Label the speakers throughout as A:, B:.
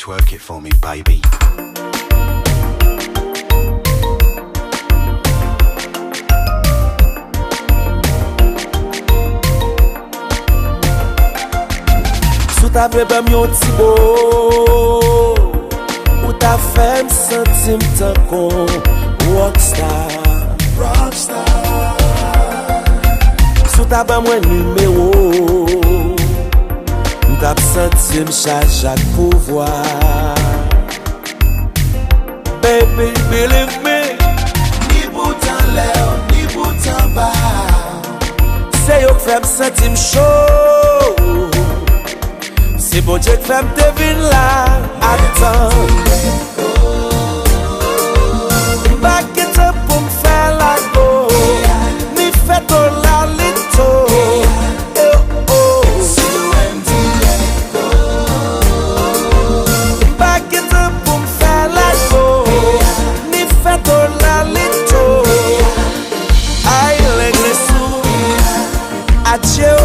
A: twerk it for me, baby.
B: Sou ta bebe yon ti bo, ou ta femme sentim tan kon rockstar. Sou ta ba mwen numéro, m'tap sentim chak pouvoir. Baby, believe me, ni boutan lè, ni boutan ba, se yo fèm sentim chaud. C'est bon Dieu que femme devine là. Attends, back it up pour me faire la go. Ni fait ton la lito. Back it up pour me faire la go. Ni fait ton la lito. Aïe l'église sous. Adieu.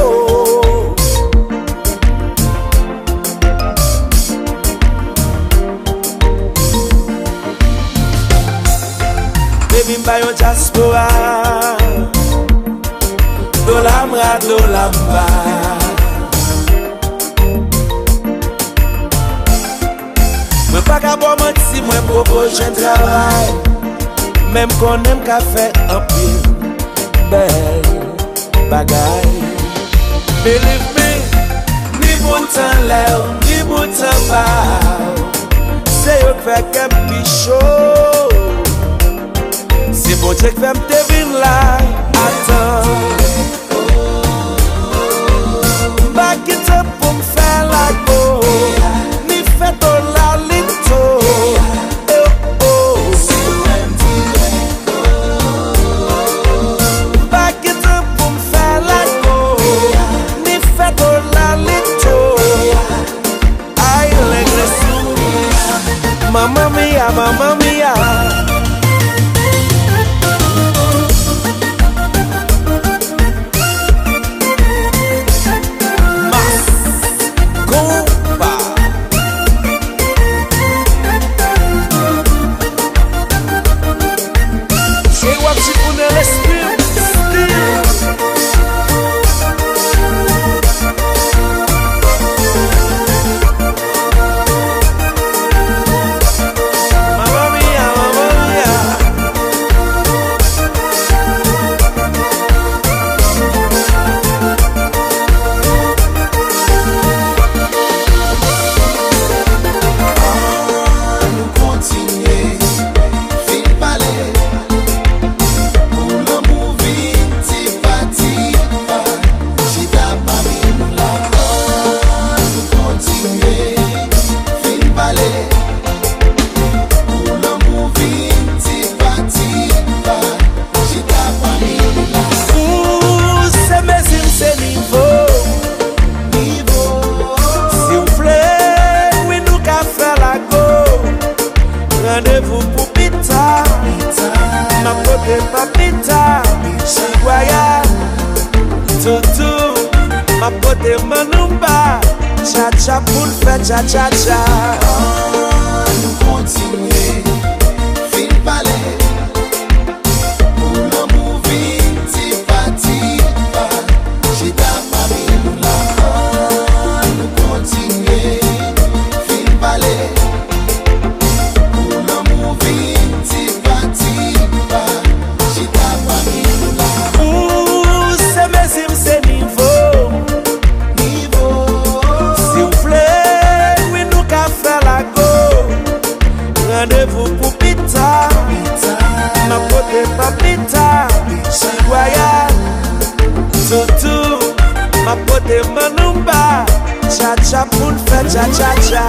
B: Mba yon diaspora, do lamra, do lamba. Mwen pa ka bo manti, mwen propose un travail. Même qu'on aime ka fè un pile bel bagay. Believe me, ni boutan lè, ni boutan ba, se yo fè kem pi chaud. C'est bon Dieu que fait me devine là. Attends, back it up pour me faire la go. Ni fait ton la lito. Back it up pour me faire la go. Ni fait ton la lito. Aïe l'église, mamma mia, mamma mia. Rendez-vous pour pita, ma pote papita, chiguaya, toutou, ma pote manumba, cha-cha pour le faire cha-cha-cha.
C: Nous continuer, fin palais, pour l'amour vite, parti, j'ai ta famille nous là. Nous continuer, fin palais.
B: Rendez-vous pour pita, ma pote papita, chiguaya, toutou, ma pote manumba, cha-cha pour le faire cha-cha-cha.